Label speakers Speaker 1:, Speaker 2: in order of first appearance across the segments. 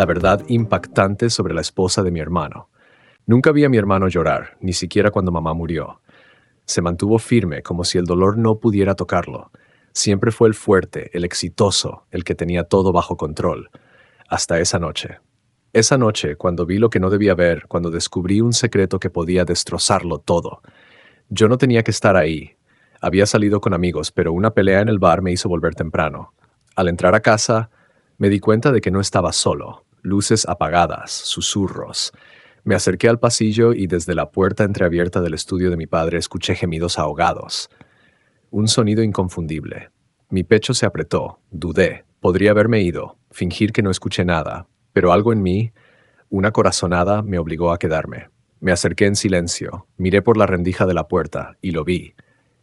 Speaker 1: la verdad impactante sobre la esposa de mi hermano. Nunca vi a mi hermano llorar, ni siquiera cuando mamá murió. Se mantuvo firme, como si el dolor no pudiera tocarlo. Siempre fue el fuerte, el exitoso, el que tenía todo bajo control. Hasta esa noche. Esa noche, cuando vi lo que no debía ver, cuando descubrí un secreto que podía destrozarlo todo. Yo no tenía que estar ahí. Había salido con amigos, pero una pelea en el bar me hizo volver temprano. Al entrar a casa, me di cuenta de que no estaba solo. Luces apagadas, susurros. Me acerqué al pasillo y desde la puerta entreabierta del estudio de mi padre escuché gemidos ahogados. Un sonido inconfundible. Mi pecho se apretó, dudé. Podría haberme ido, fingir que no escuché nada, pero algo en mí, una corazonada, me obligó a quedarme. Me acerqué en silencio, miré por la rendija de la puerta y lo vi.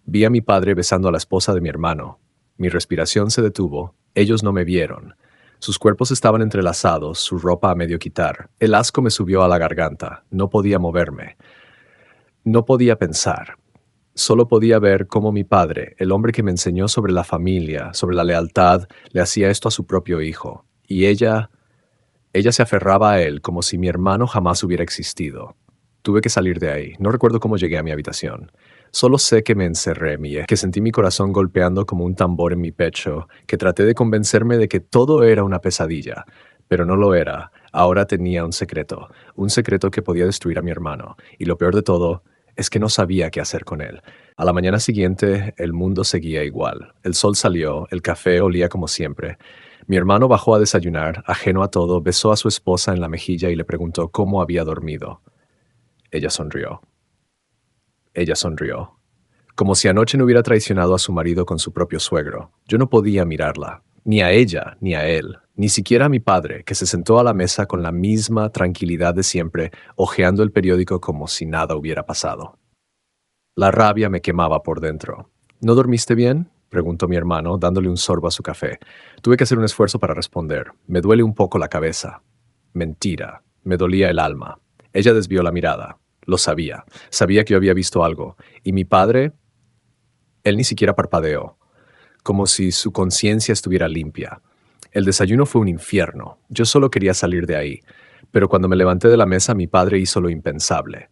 Speaker 1: Vi a mi padre besando a la esposa de mi hermano. Mi respiración se detuvo, ellos no me vieron. Sus cuerpos estaban entrelazados, su ropa a medio quitar. El asco me subió a la garganta, no podía moverme. No podía pensar. Solo podía ver cómo mi padre, el hombre que me enseñó sobre la familia, sobre la lealtad, le hacía esto a su propio hijo. Y ella se aferraba a él como si mi hermano jamás hubiera existido. Tuve que salir de ahí. No recuerdo cómo llegué a mi habitación. Solo sé que me encerré, que sentí mi corazón golpeando como un tambor en mi pecho, que traté de convencerme de que todo era una pesadilla. Pero no lo era. Ahora tenía un secreto que podía destruir a mi hermano. Y lo peor de todo es que no sabía qué hacer con él. A la mañana siguiente, el mundo seguía igual. El sol salió, el café olía como siempre. Mi hermano bajó a desayunar, ajeno a todo, besó a su esposa en la mejilla y le preguntó cómo había dormido. Ella sonrió. Ella sonrió. Como si anoche no hubiera traicionado a su marido con su propio suegro. Yo no podía mirarla, ni a ella, ni a él, ni siquiera a mi padre, que se sentó a la mesa con la misma tranquilidad de siempre, hojeando el periódico como si nada hubiera pasado. La rabia me quemaba por dentro. ¿No dormiste bien?, preguntó mi hermano, dándole un sorbo a su café. Tuve que hacer un esfuerzo para responder. Me duele un poco la cabeza. Mentira. Me dolía el alma. Ella desvió la mirada. Lo sabía. Sabía que yo había visto algo. Y mi padre, él ni siquiera parpadeó, como si su conciencia estuviera limpia. El desayuno fue un infierno. Yo solo quería salir de ahí. Pero cuando me levanté de la mesa, mi padre hizo lo impensable.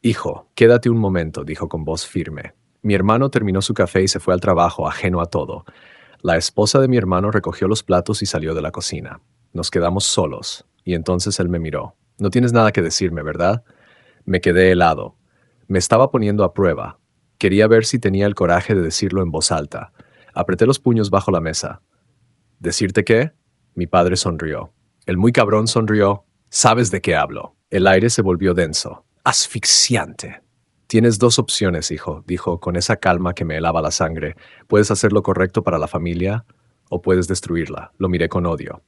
Speaker 1: «Hijo, quédate un momento», dijo con voz firme. Mi hermano terminó su café y se fue al trabajo, ajeno a todo. La esposa de mi hermano recogió los platos y salió de la cocina. Nos quedamos solos, y entonces él me miró. «No tienes nada que decirme, ¿verdad?». Me quedé helado. Me estaba poniendo a prueba. Quería ver si tenía el coraje de decirlo en voz alta. Apreté los puños bajo la mesa. «¿Decirte qué?». Mi padre sonrió. El muy cabrón sonrió. «¿Sabes de qué hablo?». El aire se volvió denso. Asfixiante. «Tienes dos opciones, hijo», dijo con esa calma que me helaba la sangre. «Puedes hacer lo correcto para la familia o puedes destruirla». Lo miré con odio.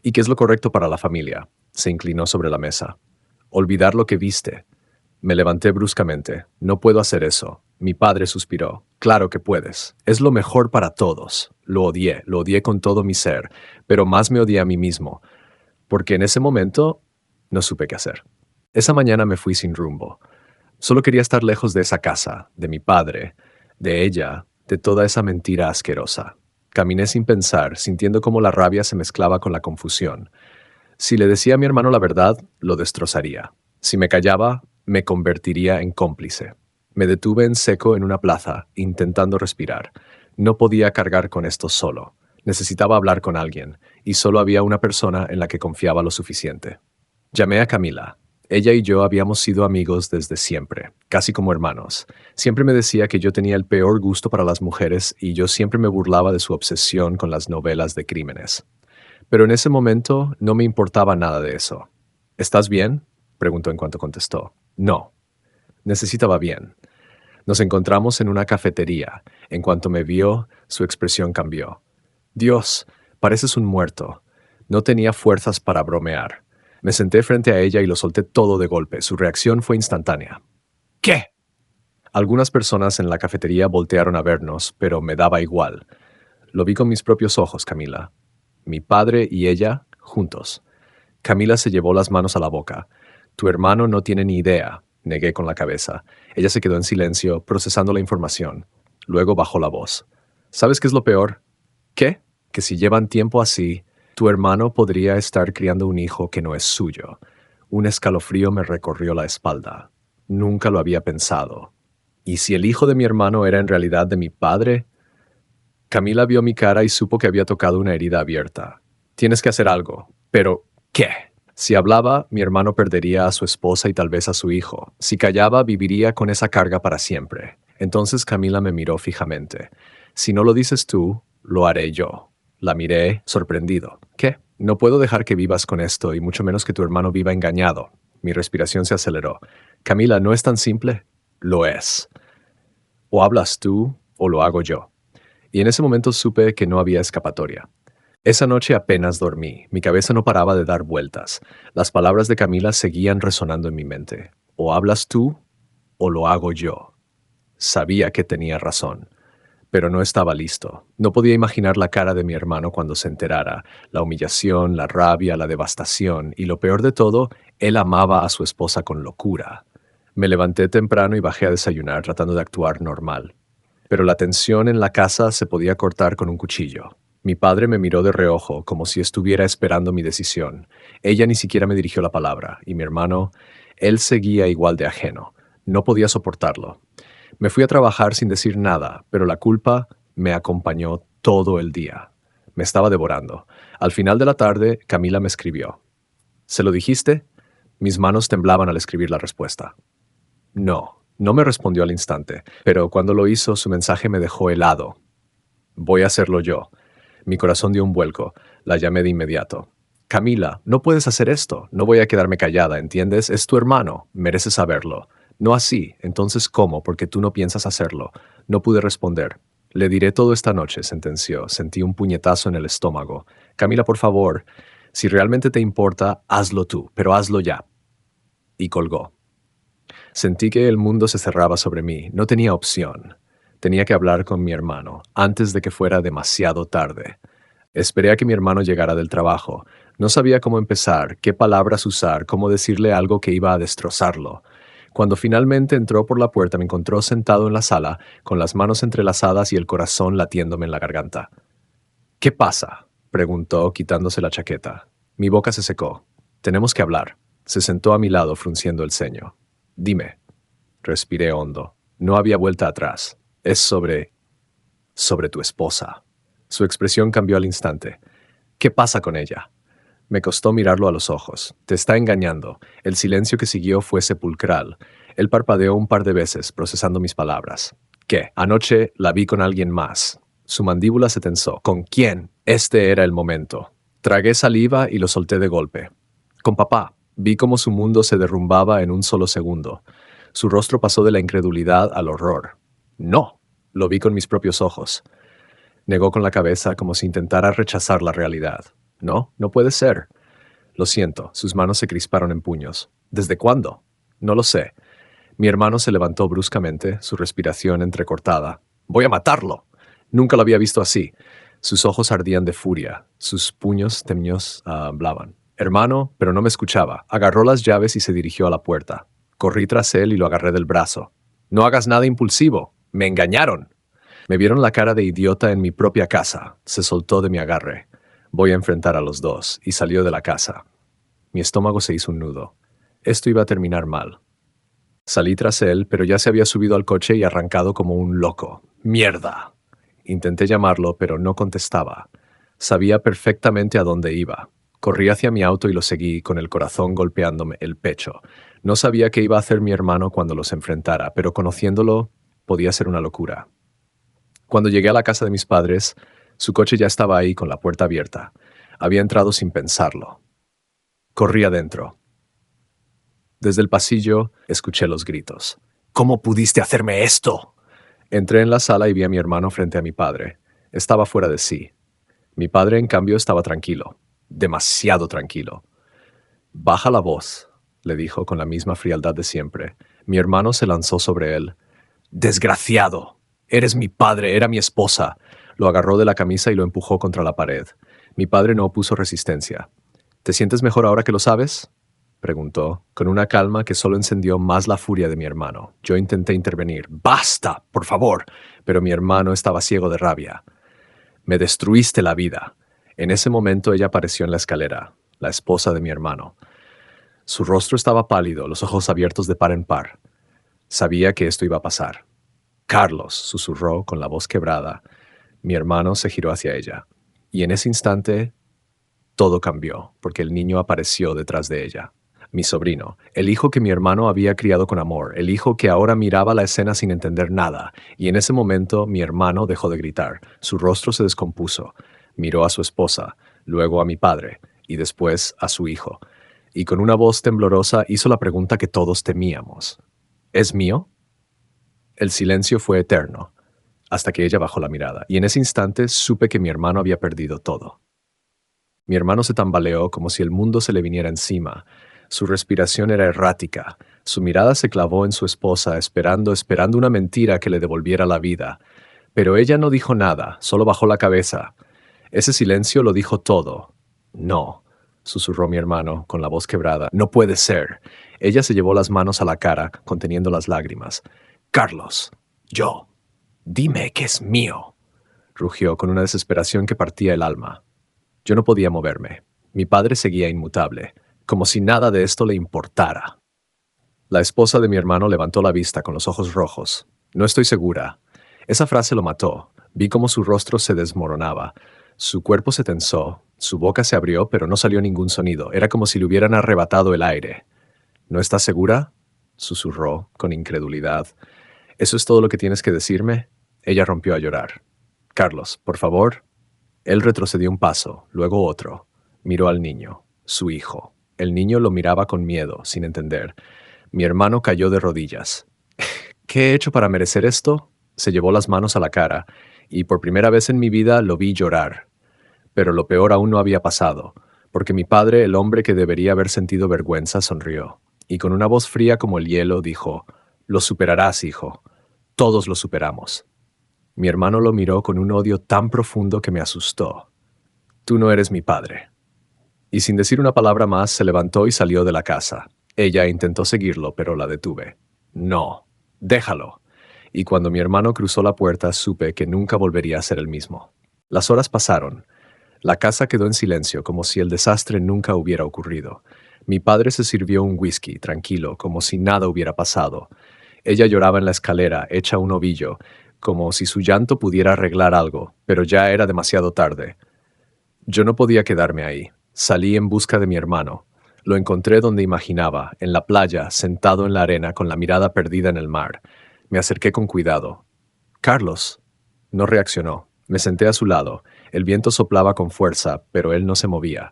Speaker 1: «¿Y qué es lo correcto para la familia?». Se inclinó sobre la mesa. «Olvidar lo que viste». Me levanté bruscamente. «No puedo hacer eso». Mi padre suspiró. «Claro que puedes. Es lo mejor para todos». Lo odié con todo mi ser, pero más me odié a mí mismo, porque en ese momento no supe qué hacer. Esa mañana me fui sin rumbo. Solo quería estar lejos de esa casa, de mi padre, de ella, de toda esa mentira asquerosa. Caminé sin pensar, sintiendo cómo la rabia se mezclaba con la confusión. Si le decía a mi hermano la verdad, lo destrozaría. Si me callaba, me convertiría en cómplice. Me detuve en seco en una plaza, intentando respirar. No podía cargar con esto solo. Necesitaba hablar con alguien, y solo había una persona en la que confiaba lo suficiente. Llamé a Camila. Ella y yo habíamos sido amigos desde siempre, casi como hermanos. Siempre me decía que yo tenía el peor gusto para las mujeres y yo siempre me burlaba de su obsesión con las novelas de crímenes. Pero en ese momento no me importaba nada de eso. «¿Estás bien?», preguntó en cuanto contestó. «No». Necesitaba bien. Nos encontramos en una cafetería. En cuanto me vio, su expresión cambió. «Dios, pareces un muerto». No tenía fuerzas para bromear. Me senté frente a ella y lo solté todo de golpe. Su reacción fue instantánea. «¿Qué?». Algunas personas en la cafetería voltearon a vernos, pero me daba igual. Lo vi con mis propios ojos, Camila. Mi padre y ella, juntos. Camila se llevó las manos a la boca. «Tu hermano no tiene ni idea», negué con la cabeza. Ella se quedó en silencio, procesando la información. Luego bajó la voz. «¿Sabes qué es lo peor?». «¿Qué?». «Que si llevan tiempo así, Tu hermano podría estar criando un hijo que no es suyo. Un escalofrío me recorrió la espalda. Nunca lo había pensado. ¿Y si el hijo de mi hermano era en realidad de mi padre? Camila vio mi cara y supo que había tocado una herida abierta. Tienes que hacer algo. ¿Pero qué? Si hablaba, mi hermano perdería a su esposa y tal vez a su hijo. Si callaba, viviría con esa carga para siempre. Entonces Camila me miró fijamente. Si no lo dices tú, lo haré yo. La miré, sorprendido. ¿Qué? No puedo dejar que vivas con esto, y mucho menos que tu hermano viva engañado. Mi respiración se aceleró. Camila, ¿no es tan simple? Lo es. O hablas tú, o lo hago yo. Y en ese momento supe que no había escapatoria. Esa noche apenas dormí. Mi cabeza no paraba de dar vueltas. Las palabras de Camila seguían resonando en mi mente. O hablas tú, o lo hago yo. Sabía que tenía razón, pero no estaba listo. No podía imaginar la cara de mi hermano cuando se enterara, la humillación, la rabia, la devastación, y lo peor de todo, él amaba a su esposa con locura. Me levanté temprano y bajé a desayunar tratando de actuar normal. Pero la tensión en la casa se podía cortar con un cuchillo. Mi padre me miró de reojo, como si estuviera esperando mi decisión. Ella ni siquiera me dirigió la palabra, y mi hermano, él seguía igual de ajeno. No podía soportarlo. Me fui a trabajar sin decir nada, pero la culpa me acompañó todo el día. Me estaba devorando. Al final de la tarde, Camila me escribió. ¿Se lo dijiste? Mis manos temblaban al escribir la respuesta. No me respondió al instante, pero cuando lo hizo, su mensaje me dejó helado. Voy a hacerlo yo. Mi corazón dio un vuelco. La llamé de inmediato. Camila, no puedes hacer esto. No voy a quedarme callada, ¿entiendes? Es tu hermano. Mereces saberlo. No así. Entonces, ¿cómo? Porque tú no piensas hacerlo. No pude responder. Le diré todo esta noche, sentenció. Sentí un puñetazo en el estómago. Camila, por favor, si realmente te importa, hazlo tú, pero hazlo ya. Y colgó. Sentí que el mundo se cerraba sobre mí. No tenía opción. Tenía que hablar con mi hermano, antes de que fuera demasiado tarde. Esperé a que mi hermano llegara del trabajo. No sabía cómo empezar, qué palabras usar, cómo decirle algo que iba a destrozarlo. Cuando finalmente entró por la puerta, me encontró sentado en la sala, con las manos entrelazadas y el corazón latiéndome en la garganta. ¿Qué pasa?, preguntó, quitándose la chaqueta. Mi boca se secó. Tenemos que hablar. Se sentó a mi lado, frunciendo el ceño. Dime. Respiré hondo. No había vuelta atrás. Es sobre tu esposa. Su expresión cambió al instante. ¿Qué pasa con ella? Me costó mirarlo a los ojos. Te está engañando. El silencio que siguió fue sepulcral. Él parpadeó un par de veces, procesando mis palabras. ¿Qué? Anoche la vi con alguien más. Su mandíbula se tensó. ¿Con quién? Este era el momento. Tragué saliva y lo solté de golpe. Con papá. Vi cómo su mundo se derrumbaba en un solo segundo. Su rostro pasó de la incredulidad al horror. No. Lo vi con mis propios ojos. Negó con la cabeza como si intentara rechazar la realidad. No puede ser. Lo siento, sus manos se crisparon en puños. ¿Desde cuándo? No lo sé. Mi hermano se levantó bruscamente, su respiración entrecortada. ¡Voy a matarlo! Nunca lo había visto así. Sus ojos ardían de furia, sus puños temblaban. Hermano, pero no me escuchaba. Agarró las llaves y se dirigió a la puerta. Corrí tras él y lo agarré del brazo. No hagas nada impulsivo. Me engañaron. Me vieron la cara de idiota en mi propia casa. Se soltó de mi agarre. Voy a enfrentar a los dos, y salió de la casa. Mi estómago se hizo un nudo. Esto iba a terminar mal. Salí tras él, pero ya se había subido al coche y arrancado como un loco. ¡Mierda! Intenté llamarlo, pero no contestaba. Sabía perfectamente a dónde iba. Corrí hacia mi auto y lo seguí, con el corazón golpeándome el pecho. No sabía qué iba a hacer mi hermano cuando los enfrentara, pero conociéndolo, podía ser una locura. Cuando llegué a la casa de mis padres, su coche ya estaba ahí con la puerta abierta. Había entrado sin pensarlo. Corrí adentro. Desde el pasillo escuché los gritos. ¿Cómo pudiste hacerme esto? Entré en la sala y vi a mi hermano frente a mi padre. Estaba fuera de sí. Mi padre, en cambio, estaba tranquilo. Demasiado tranquilo. Baja la voz, le dijo con la misma frialdad de siempre. Mi hermano se lanzó sobre él. ¡Desgraciado! Eres mi padre, era mi esposa. Lo agarró de la camisa y lo empujó contra la pared. Mi padre no opuso resistencia. ¿Te sientes mejor ahora que lo sabes?, preguntó, con una calma que solo encendió más la furia de mi hermano. Yo intenté intervenir. ¡Basta, por favor! Pero mi hermano estaba ciego de rabia. Me destruiste la vida. En ese momento ella apareció en la escalera, la esposa de mi hermano. Su rostro estaba pálido, los ojos abiertos de par en par. Sabía que esto iba a pasar. Carlos, susurró con la voz quebrada. Mi hermano se giró hacia ella. Y en ese instante, todo cambió, porque el niño apareció detrás de ella. Mi sobrino, el hijo que mi hermano había criado con amor, el hijo que ahora miraba la escena sin entender nada. Y en ese momento mi hermano dejó de gritar. Su rostro se descompuso. Miró a su esposa, luego a mi padre, y después a su hijo. Y con una voz temblorosa hizo la pregunta que todos temíamos. ¿Es mío? El silencio fue eterno, hasta que ella bajó la mirada, y en ese instante supe que mi hermano había perdido todo. Mi hermano se tambaleó como si el mundo se le viniera encima. Su respiración era errática. Su mirada se clavó en su esposa, esperando una mentira que le devolviera la vida. Pero ella no dijo nada, solo bajó la cabeza. Ese silencio lo dijo todo. No, susurró mi hermano, con la voz quebrada. No puede ser. Ella se llevó las manos a la cara, conteniendo las lágrimas. Carlos, yo. Dime que es mío, rugió con una desesperación que partía el alma. Yo no podía moverme. Mi padre seguía inmutable, como si nada de esto le importara. La esposa de mi hermano levantó la vista con los ojos rojos. No estoy segura. Esa frase lo mató. Vi cómo su rostro se desmoronaba. Su cuerpo se tensó, su boca se abrió, pero no salió ningún sonido. Era como si le hubieran arrebatado el aire. ¿No estás segura?, susurró, con incredulidad. ¿Eso es todo lo que tienes que decirme? Ella rompió a llorar. Carlos, por favor. Él retrocedió un paso, luego otro. Miró al niño, su hijo. El niño lo miraba con miedo, sin entender. Mi hermano cayó de rodillas. ¿Qué he hecho para merecer esto? Se llevó las manos a la cara, y por primera vez en mi vida lo vi llorar. Pero lo peor aún no había pasado, porque mi padre, el hombre que debería haber sentido vergüenza, sonrió, y con una voz fría como el hielo dijo, «Lo superarás, hijo. Todos lo superamos». Mi hermano lo miró con un odio tan profundo que me asustó. «Tú no eres mi padre». Y sin decir una palabra más, se levantó y salió de la casa. Ella intentó seguirlo, pero la detuve. «No, déjalo». Y cuando mi hermano cruzó la puerta, supe que nunca volvería a ser el mismo. Las horas pasaron. La casa quedó en silencio, como si el desastre nunca hubiera ocurrido. Mi padre se sirvió un whisky, tranquilo, como si nada hubiera pasado. Ella lloraba en la escalera, hecha un ovillo, como si su llanto pudiera arreglar algo, pero ya era demasiado tarde. Yo no podía quedarme ahí. Salí en busca de mi hermano. Lo encontré donde imaginaba, en la playa, sentado en la arena, con la mirada perdida en el mar. Me acerqué con cuidado. «Carlos». No reaccionó. Me senté a su lado. El viento soplaba con fuerza, pero él no se movía.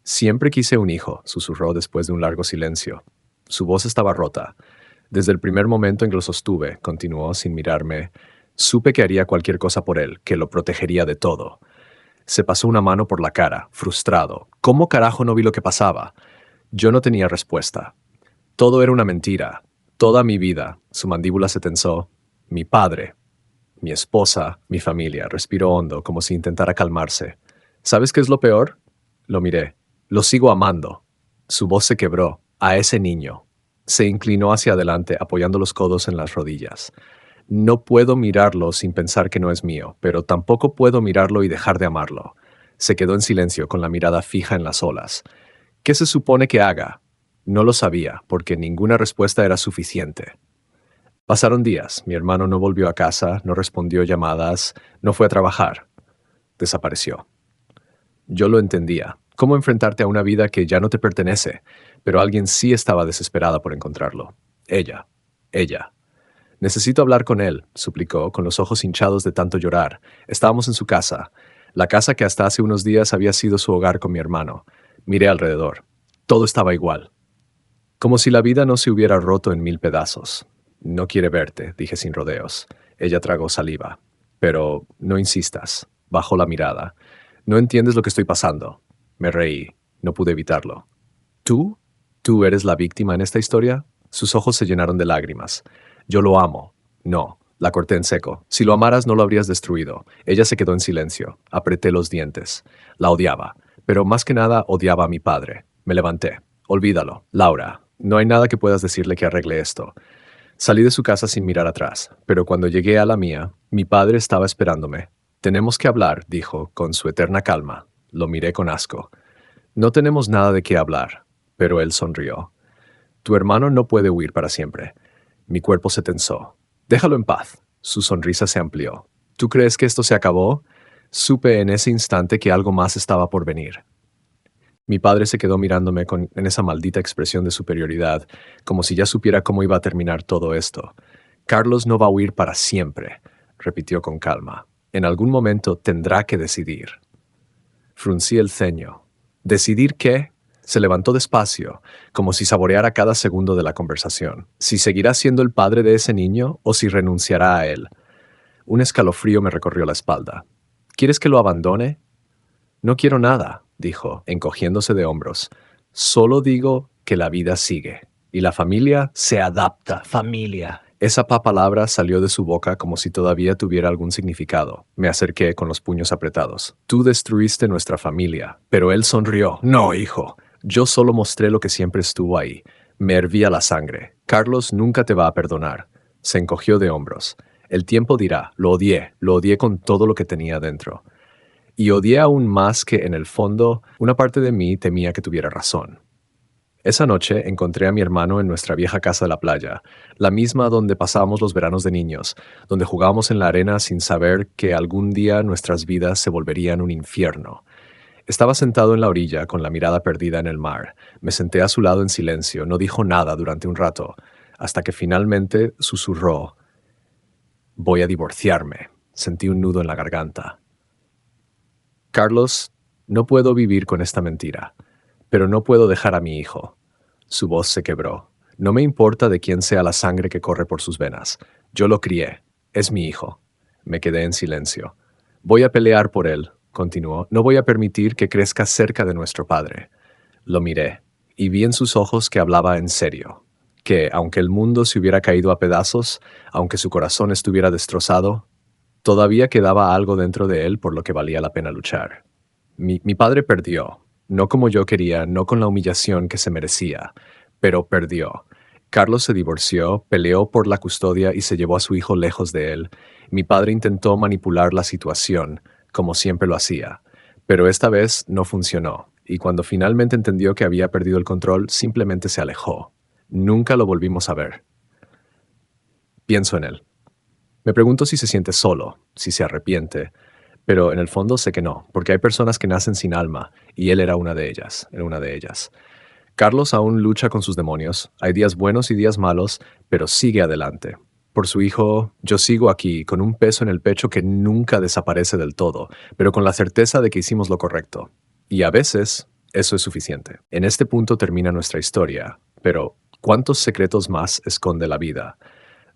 Speaker 1: «Siempre quise un hijo», susurró después de un largo silencio. Su voz estaba rota. «Desde el primer momento en que lo sostuve», continuó sin mirarme, «supe que haría cualquier cosa por él, que lo protegería de todo». Se pasó una mano por la cara, frustrado. ¿Cómo carajo no vi lo que pasaba? Yo no tenía respuesta. Todo era una mentira. Toda mi vida. Su mandíbula se tensó. Mi padre, mi esposa, mi familia. Respiró hondo, como si intentara calmarse. ¿Sabes qué es lo peor? Lo miré. Lo sigo amando. Su voz se quebró. A ese niño. Se inclinó hacia adelante, apoyando los codos en las rodillas. No puedo mirarlo sin pensar que no es mío, pero tampoco puedo mirarlo y dejar de amarlo. Se quedó en silencio, con la mirada fija en las olas. ¿Qué se supone que haga? No lo sabía, porque ninguna respuesta era suficiente. Pasaron días. Mi hermano no volvió a casa, no respondió llamadas, no fue a trabajar. Desapareció. Yo lo entendía. ¿Cómo enfrentarte a una vida que ya no te pertenece? Pero alguien sí estaba desesperada por encontrarlo. Ella. Necesito hablar con él, suplicó, con los ojos hinchados de tanto llorar. Estábamos en su casa, la casa que hasta hace unos días había sido su hogar con mi hermano. Miré alrededor. Todo estaba igual. Como si la vida no se hubiera roto en 1000 pedazos. No quiere verte, dije sin rodeos. Ella tragó saliva. Pero no insistas. Bajó la mirada. No entiendes lo que estoy pasando. Me reí. No pude evitarlo. ¿Tú? ¿Tú eres la víctima en esta historia? Sus ojos se llenaron de lágrimas. Yo lo amo. No, la corté en seco. Si lo amaras no lo habrías destruido. Ella se quedó en silencio. Apreté los dientes. La odiaba. Pero más que nada odiaba a mi padre. Me levanté. Olvídalo. Laura, no hay nada que puedas decirle que arregle esto. Salí de su casa sin mirar atrás, pero cuando llegué a la mía, mi padre estaba esperándome. Tenemos que hablar, dijo, con su eterna calma. Lo miré con asco. No tenemos nada de qué hablar, pero él sonrió. Tu hermano no puede huir para siempre. Mi cuerpo se tensó. Déjalo en paz. Su sonrisa se amplió. ¿Tú crees que esto se acabó? Supe en ese instante que algo más estaba por venir. Mi padre se quedó mirándome en esa maldita expresión de superioridad, como si ya supiera cómo iba a terminar todo esto. Carlos no va a huir para siempre, repitió con calma. En algún momento tendrá que decidir. Fruncí el ceño. ¿Decidir qué? Se levantó despacio, como si saboreara cada segundo de la conversación. Si seguirá siendo el padre de ese niño o si renunciará a él. Un escalofrío me recorrió la espalda. ¿Quieres que lo abandone? No quiero nada, dijo, encogiéndose de hombros. Solo digo que la vida sigue. Y la familia se adapta. Familia. Esa palabra salió de su boca como si todavía tuviera algún significado. Me acerqué con los puños apretados. Tú destruiste nuestra familia. Pero él sonrió. No, hijo. Yo solo mostré lo que siempre estuvo ahí. Me hervía la sangre. Carlos nunca te va a perdonar. Se encogió de hombros. El tiempo dirá, lo odié con todo lo que tenía dentro. Y odié aún más que, en el fondo, una parte de mí temía que tuviera razón. Esa noche encontré a mi hermano en nuestra vieja casa de la playa, la misma donde pasábamos los veranos de niños, donde jugábamos en la arena sin saber que algún día nuestras vidas se volverían un infierno. Estaba sentado en la orilla con la mirada perdida en el mar. Me senté a su lado en silencio, no dijo nada durante un rato, hasta que finalmente susurró: «Voy a divorciarme». Sentí un nudo en la garganta. Carlos, no puedo vivir con esta mentira, pero no puedo dejar a mi hijo. Su voz se quebró. No me importa de quién sea la sangre que corre por sus venas. Yo lo crié. Es mi hijo. Me quedé en silencio. Voy a pelear por él, continuó. No voy a permitir que crezca cerca de nuestro padre. Lo miré, y vi en sus ojos que hablaba en serio. Que, aunque el mundo se hubiera caído a pedazos, aunque su corazón estuviera destrozado, todavía quedaba algo dentro de él por lo que valía la pena luchar. Mi padre perdió, no como yo quería, no con la humillación que se merecía, pero perdió. Carlos se divorció, peleó por la custodia y se llevó a su hijo lejos de él. Mi padre intentó manipular la situación, como siempre lo hacía, pero esta vez no funcionó, y cuando finalmente entendió que había perdido el control, simplemente se alejó. Nunca lo volvimos a ver. Pienso en él. Me pregunto si se siente solo, si se arrepiente, pero en el fondo sé que no, porque hay personas que nacen sin alma, y él era una de ellas. Carlos aún lucha con sus demonios, hay días buenos y días malos, pero sigue adelante. Por su hijo, yo sigo aquí, con un peso en el pecho que nunca desaparece del todo, pero con la certeza de que hicimos lo correcto. Y a veces, eso es suficiente. En este punto termina nuestra historia, pero ¿cuántos secretos más esconde la vida?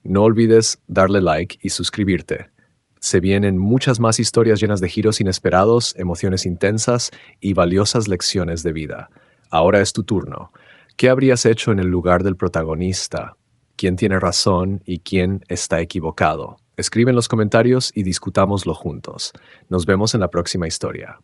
Speaker 1: No olvides darle like y suscribirte. Se vienen muchas más historias llenas de giros inesperados, emociones intensas y valiosas lecciones de vida. Ahora es tu turno. ¿Qué habrías hecho en el lugar del protagonista? ¿Quién tiene razón y quién está equivocado? Escribe en los comentarios y discutámoslo juntos. Nos vemos en la próxima historia.